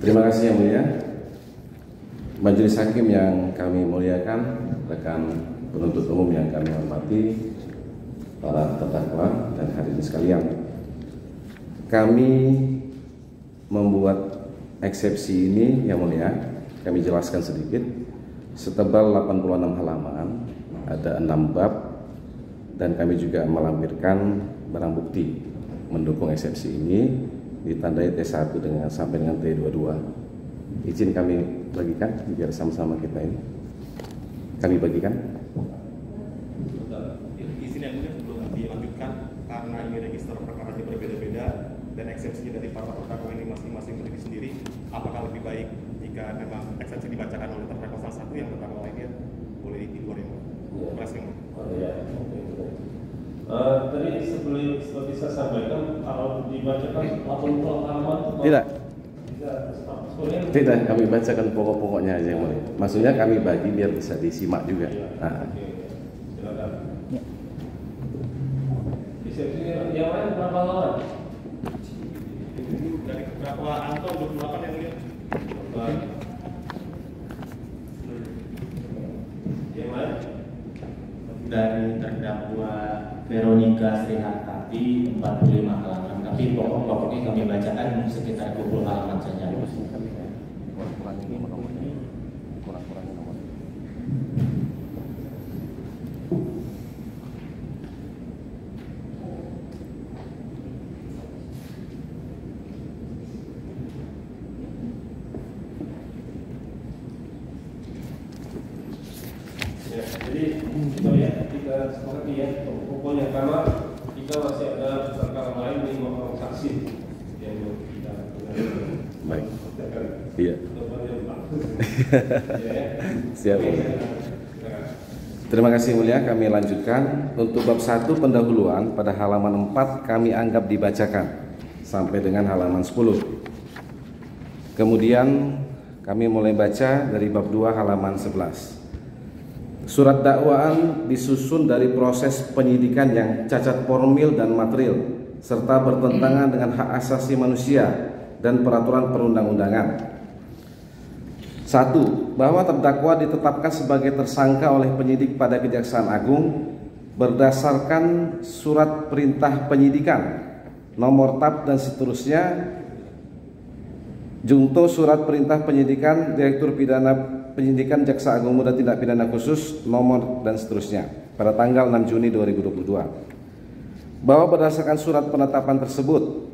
Terima kasih yang mulia. Majelis Hakim yang kami muliakan, rekan penuntut umum yang kami hormati, para terdakwa dan hadirin sekalian. Kami membuat eksepsi ini yang mulia, kami jelaskan sedikit. Setebal 86 halaman, ada 6 bab, dan kami juga melampirkan barang bukti mendukung eksepsi ini, ditandai T1 sampai dengan T22. Izin kami bagikan biar sama-sama kita ini. Kami bagikan. Izin yang mulia sebelum dilanjutkan, karena ini register perkaranya berbeda-beda dan eksepsinya dari para terdakwa ini masing-masing berdiri sendiri, apakah lebih baik jika memang eksepsi dibacakan oleh terdakwa salah satu, yang terdakwa lainnya boleh di luar yang press yang tadi seperti saya sampaikan, kalau dibacakan 80 halaman tidak, kami bacakan pokok-pokoknya aja yang mulia. Maksudnya kami bagi biar bisa disimak juga. Silakan. Yang lain berapa halaman? dari terdakwa Anto 28 yang mulia. Yang lain? Dari terdakwa Veronica Srihartati 45 halaman, tapi pokoknya kami bacakan sekitar 20 halaman saja. Ya, jadi kita lihat, kita sepakati ya, pokoknya karena kita masih ada perkara lain di orang saksi yang kita Baik. Iya. Siap. Terima kasih mulia, kami lanjutkan. Untuk bab 1 pendahuluan pada halaman 4 kami anggap dibacakan sampai dengan halaman 10. Kemudian kami mulai baca dari bab 2 halaman 11. Surat dakwaan disusun dari proses penyidikan yang cacat formil dan material serta bertentangan dengan hak asasi manusia dan peraturan perundang-undangan. 1. Bahwa terdakwa ditetapkan sebagai tersangka oleh penyidik pada Kejaksaan Agung berdasarkan surat perintah penyidikan, nomor tab dan seterusnya, junto surat perintah penyidikan Direktur Pidana Penyidikan Jaksa Agung Muda Tindak Pidana Khusus nomor dan seterusnya pada tanggal 6 Juni 2022. Bahwa berdasarkan surat penetapan tersebut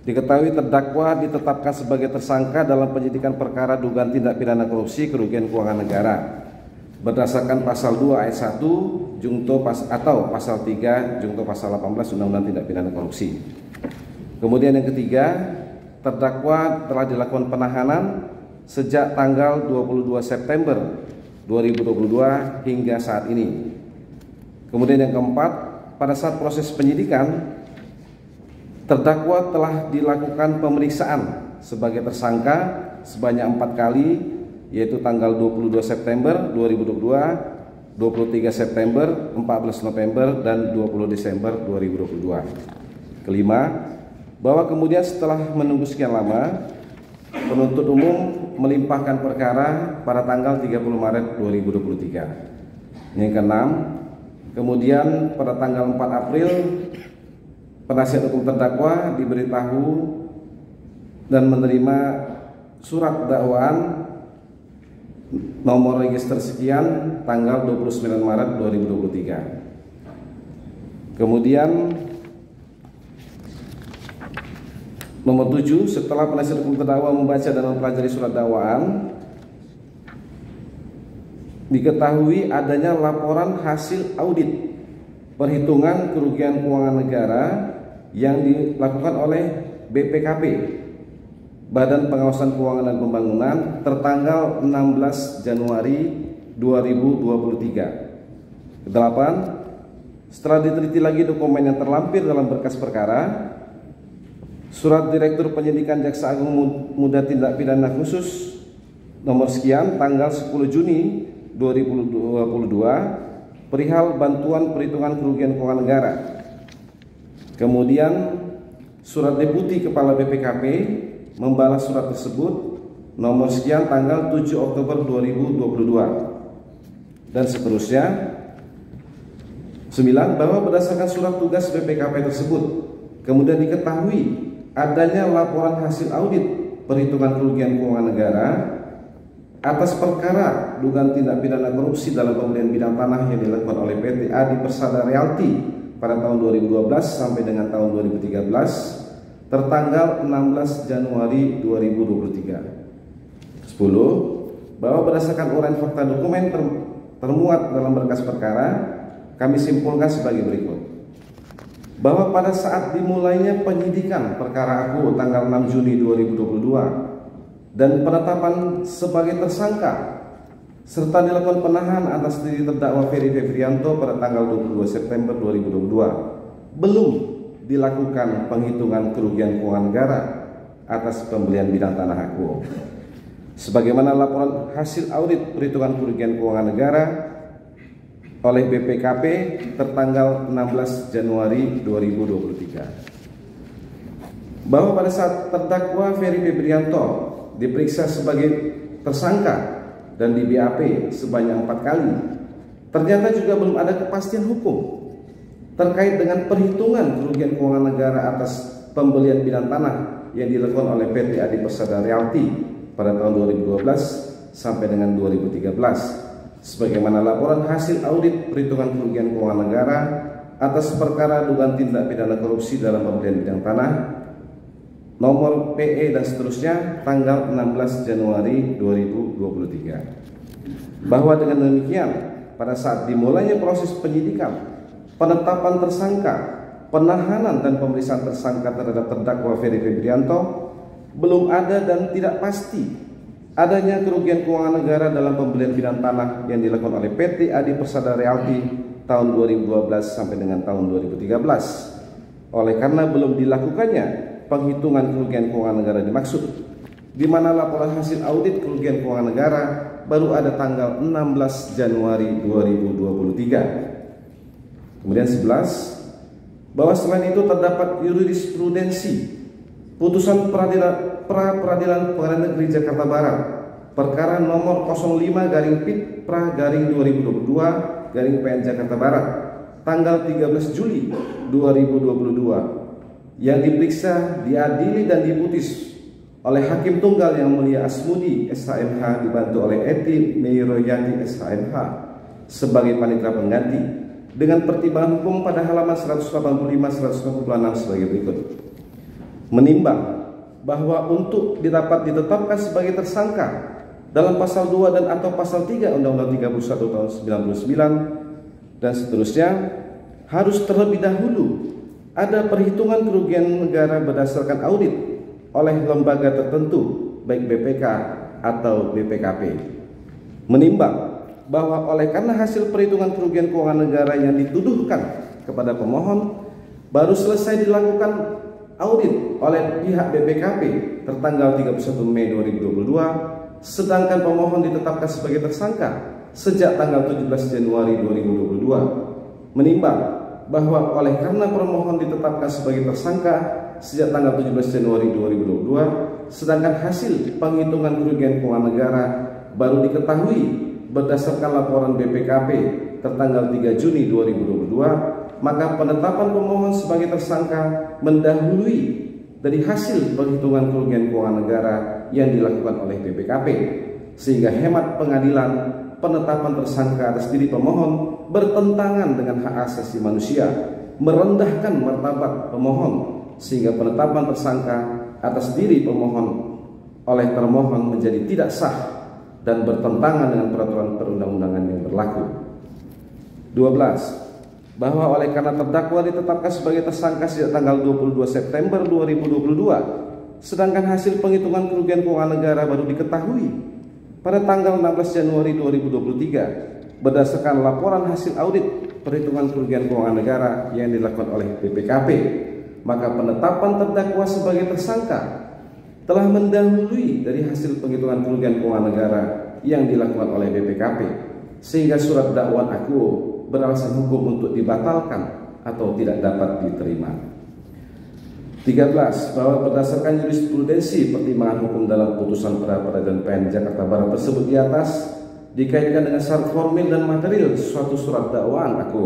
diketahui terdakwa ditetapkan sebagai tersangka dalam penyidikan perkara dugaan tindak pidana korupsi kerugian keuangan negara berdasarkan pasal 2 ayat 1 junto atau pasal 3 junto pasal 18 Undang-Undang Tindak Pidana Korupsi. Kemudian yang ketiga, terdakwa telah dilakukan penahanan sejak tanggal 22 September 2022 hingga saat ini. Kemudian yang keempat, pada saat proses penyidikan, terdakwa telah dilakukan pemeriksaan sebagai tersangka sebanyak 4 kali, yaitu tanggal 22 September 2022, 23 September, 14 November, dan 20 Desember 2022. Kelima, bahwa kemudian setelah menunggu sekian lama, penuntut umum melimpahkan perkara pada tanggal 30 Maret 2023. Yang keenam, kemudian pada tanggal 4 April penasihat hukum terdakwa diberitahu dan menerima surat dakwaan nomor register sekian tanggal 29 Maret 2023. Kemudian nomor 7, setelah penasihat hukum terdakwa membaca dan mempelajari surat dakwaan, diketahui adanya laporan hasil audit perhitungan kerugian keuangan negara yang dilakukan oleh BPKP, Badan Pengawasan Keuangan dan Pembangunan, tertanggal 16 Januari 2023. Kedelapan, setelah diteliti lagi dokumen yang terlampir dalam berkas perkara, surat Direktur Penyidikan Jaksa Agung Muda Tindak Pidana Khusus nomor sekian tanggal 10 Juni 2022 perihal bantuan perhitungan kerugian keuangan negara. Kemudian surat Deputi Kepala BPKP membalas surat tersebut nomor sekian tanggal 7 Oktober 2022 dan seterusnya. 9. Bahwa berdasarkan surat tugas BPKP tersebut kemudian diketahui adanya laporan hasil audit perhitungan kerugian keuangan negara atas perkara dugaan tindak pidana korupsi dalam pembelian bidang tanah yang dilakukan oleh PT Adi Persada Realty pada tahun 2012 sampai dengan tahun 2013 tertanggal 16 Januari 2023. 10. Bahwa berdasarkan uraian fakta dokumen termuat dalam berkas perkara, kami simpulkan sebagai berikut. Bahwa pada saat dimulainya penyidikan perkara aku tanggal 6 Juni 2022 dan penetapan sebagai tersangka serta dilakukan penahanan atas diri terdakwa Ferry Febrianto pada tanggal 22 September 2022 belum dilakukan penghitungan kerugian keuangan negara atas pembelian bidang tanah aku. Sebagaimana laporan hasil audit perhitungan kerugian keuangan negara oleh BPKP tertanggal 16 Januari 2023. Bahwa pada saat terdakwa Ferry Febrianto diperiksa sebagai tersangka dan di BAP sebanyak 4 kali, ternyata juga belum ada kepastian hukum terkait dengan perhitungan kerugian keuangan negara atas pembelian bidang tanah yang dilakukan oleh PT Adi Persada Realty pada tahun 2012 sampai dengan 2013. Sebagaimana laporan hasil audit perhitungan kerugian keuangan negara atas perkara dugaan tindak pidana korupsi dalam pembelian bidang tanah nomor PE dan seterusnya tanggal 16 Januari 2023. Bahwa dengan demikian pada saat dimulainya proses penyidikan, penetapan tersangka, penahanan dan pemeriksaan tersangka terhadap terdakwa Ferry Febrianto belum ada dan tidak pasti adanya kerugian keuangan negara dalam pembelian bidang tanah yang dilakukan oleh PT Adi Persada Realty tahun 2012 sampai dengan tahun 2013. Oleh karena belum dilakukannya penghitungan kerugian keuangan negara dimaksud, di mana laporan hasil audit kerugian keuangan negara baru ada tanggal 16 Januari 2023. Kemudian 11, bahwa selain itu terdapat jurisprudensi putusan peradilan Pengadilan Negeri Jakarta Barat perkara nomor 05-PIT/2022-PN Jakarta Barat tanggal 13 Juli 2022 yang diperiksa, diadili dan diputus oleh Hakim Tunggal Yang Mulia Asmudi SHMH dibantu oleh Eti Meiroyati SHMH sebagai panitera pengganti dengan pertimbangan hukum pada halaman 185-186 sebagai berikut. Menimbang bahwa untuk dapat ditetapkan sebagai tersangka dalam pasal 2 dan atau pasal 3 Undang-Undang 31 tahun 99 dan seterusnya harus terlebih dahulu ada perhitungan kerugian negara berdasarkan audit oleh lembaga tertentu baik BPK atau BPKP. Menimbang bahwa oleh karena hasil perhitungan kerugian keuangan negara yang dituduhkan kepada pemohon baru selesai dilakukan audit oleh pihak BPKP tertanggal 31 Mei 2022, sedangkan pemohon ditetapkan sebagai tersangka sejak tanggal 17 Januari 2022. Menimbang bahwa oleh karena pemohon ditetapkan sebagai tersangka sejak tanggal 17 Januari 2022, sedangkan hasil penghitungan kerugian keuangan negara baru diketahui berdasarkan laporan BPKP tertanggal 3 Juni 2022, maka penetapan pemohon sebagai tersangka mendahului dari hasil perhitungan kerugian keuangan negara yang dilakukan oleh BPKP, sehingga hemat pengadilan penetapan tersangka atas diri pemohon bertentangan dengan hak asasi manusia, merendahkan martabat pemohon, sehingga penetapan tersangka atas diri pemohon oleh termohon menjadi tidak sah dan bertentangan dengan peraturan perundang-undangan yang berlaku. 12. Bahwa oleh karena terdakwa ditetapkan sebagai tersangka sejak tanggal 22 September 2022, sedangkan hasil penghitungan kerugian keuangan negara baru diketahui pada tanggal 16 Januari 2023 berdasarkan laporan hasil audit perhitungan kerugian keuangan negara yang dilakukan oleh BPKP, maka penetapan terdakwa sebagai tersangka telah mendahului dari hasil penghitungan kerugian keuangan negara yang dilakukan oleh BPKP, sehingga surat dakwaan akuo beralasan hukum untuk dibatalkan atau tidak dapat diterima. 13. Bahwa berdasarkan jurisprudensi pertimbangan hukum dalam putusan Pra-Peradilan PN Jakarta Barat tersebut di atas dikaitkan dengan syarat formil dan material suatu surat dakwaan aku,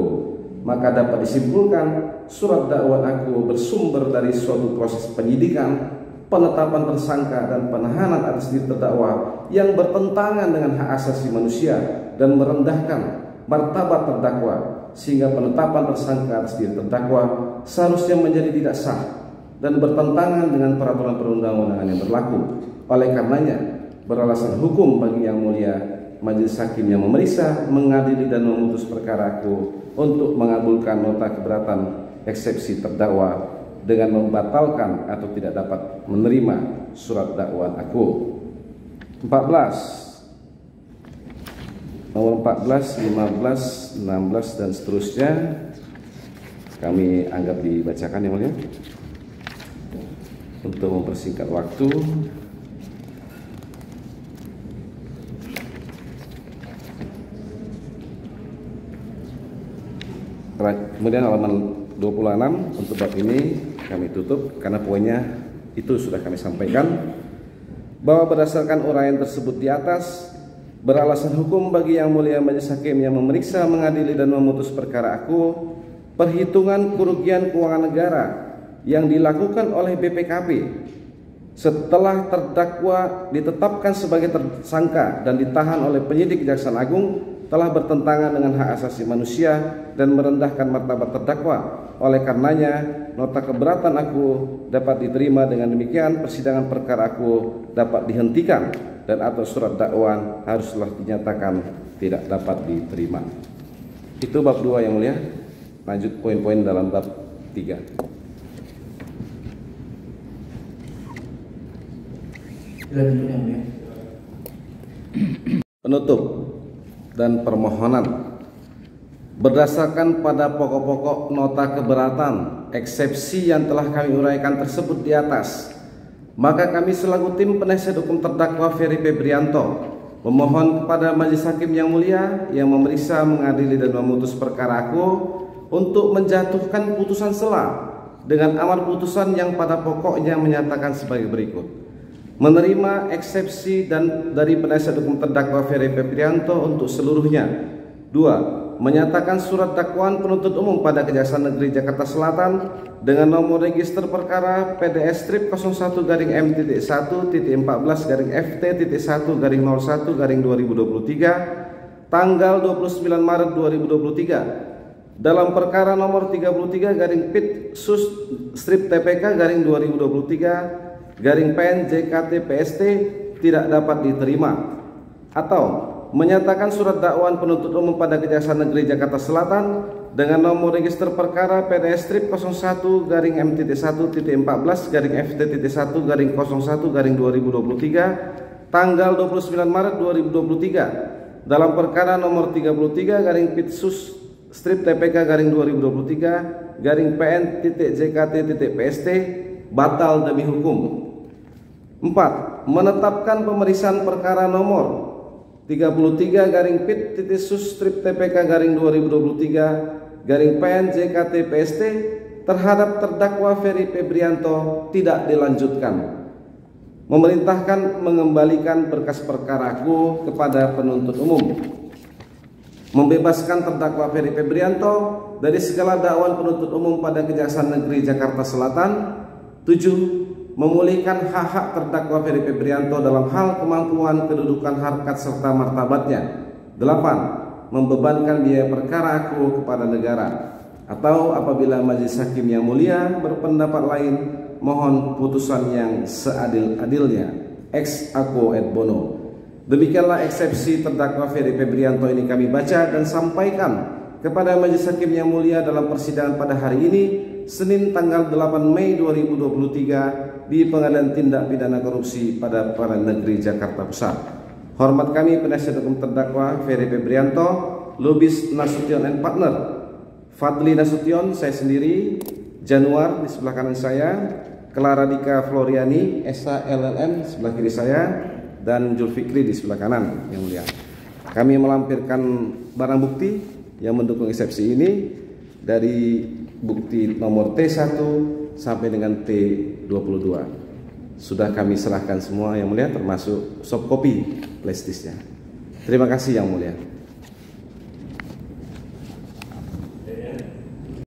maka dapat disimpulkan surat dakwaan aku bersumber dari suatu proses penyidikan, penetapan tersangka dan penahanan atas diri terdakwa yang bertentangan dengan hak asasi manusia dan merendahkan martabat terdakwa, sehingga penetapan tersangka atas diri terdakwa seharusnya menjadi tidak sah dan bertentangan dengan peraturan perundang-undangan yang berlaku. Oleh karenanya, beralasan hukum bagi Yang Mulia Majelis Hakim yang memeriksa, mengadili dan memutus perkara aku untuk mengabulkan nota keberatan eksepsi terdakwa dengan membatalkan atau tidak dapat menerima surat dakwaan aku. 14. Nomor 14, 15, 16 dan seterusnya kami anggap dibacakan Yang Mulia. Untuk mempersingkat waktu, kemudian halaman 26 untuk bab ini kami tutup karena poinnya itu sudah kami sampaikan, bahwa berdasarkan uraian tersebut di atas, beralasan hukum bagi Yang Mulia Majelis Hakim yang memeriksa, mengadili dan memutus perkara aku, perhitungan kerugian keuangan negara yang dilakukan oleh BPKP setelah terdakwa ditetapkan sebagai tersangka dan ditahan oleh penyidik Kejaksaan Agung telah bertentangan dengan hak asasi manusia dan merendahkan martabat terdakwa. Oleh karenanya, nota keberatan aku dapat diterima. Dengan demikian, persidangan perkara aku dapat dihentikan dan atau surat dakwaan haruslah dinyatakan tidak dapat diterima. Itu bab 2 Yang Mulia. Lanjut poin-poin dalam bab 3. Penutup dan permohonan. Berdasarkan pada pokok-pokok nota keberatan eksepsi yang telah kami uraikan tersebut di atas, maka kami selaku tim penasihat hukum terdakwa Ferry Febrianto memohon kepada Majelis Hakim yang mulia yang memeriksa, mengadili dan memutus perkara aku untuk menjatuhkan putusan sela dengan amar putusan yang pada pokoknya menyatakan sebagai berikut: menerima eksepsi dan dari penasihat hukum terdakwa Ferry Febrianto untuk seluruhnya. 2. Menyatakan surat dakwaan penuntut umum pada Kejaksaan Negeri Jakarta Selatan dengan nomor register perkara PDS strip 01-M.1-14-FT.1-01-01-2023 tanggal 29 Maret 2023 dalam perkara nomor 33-PIT sus strip TPK 2023 PN JKT PST tidak dapat diterima. Atau menyatakan surat dakwaan penuntut umum pada Kejaksaan Negeri Jakarta Selatan dengan nomor register perkara PDS strip 01-M.1-14-FT.1-01-01-2023 tanggal 29 Maret 2023 dalam perkara nomor 33-PIT sus strip TPK 2023 PN JKT PST batal demi hukum. 4. Menetapkan pemeriksaan perkara nomor 33-PIT sus strip TPK 2023 PN JKT PST terhadap terdakwa Ferry Febrianto tidak dilanjutkan. Memerintahkan mengembalikan berkas perkaraku kepada penuntut umum. Membebaskan terdakwa Ferry Febrianto dari segala dakwaan penuntut umum pada Kejaksaan Negeri Jakarta Selatan. 7. Memulihkan hak-hak terdakwa Ferry Febrianto dalam hal kemampuan, kedudukan, harkat serta martabatnya. 8. Membebankan biaya perkara aku kepada negara. Atau apabila Majelis Hakim yang mulia berpendapat lain, mohon putusan yang seadil-adilnya. Ex aequo et bono. Demikianlah eksepsi terdakwa Ferry Febrianto ini kami baca dan sampaikan kepada Majelis Hakim yang mulia dalam persidangan pada hari ini, Senin tanggal 8 Mei 2023 di Pengadilan Tindak Pidana Korupsi pada Pengadilan Negeri Jakarta Pusat. Hormat kami penasihat hukum terdakwa Ferry Febrianto, Lubis Nasution and Partner, Fadli Nasution, saya sendiri, Januar di sebelah kanan saya, Clara Dika Floriani, Esa LLM sebelah kiri saya, dan Julfikri di sebelah kanan yang mulia. Kami melampirkan barang bukti yang mendukung eksepsi ini dari bukti nomor T1 sampai dengan T22. Sudah kami serahkan semua Yang Mulia, termasuk soft copy plastisnya. Terima kasih Yang Mulia.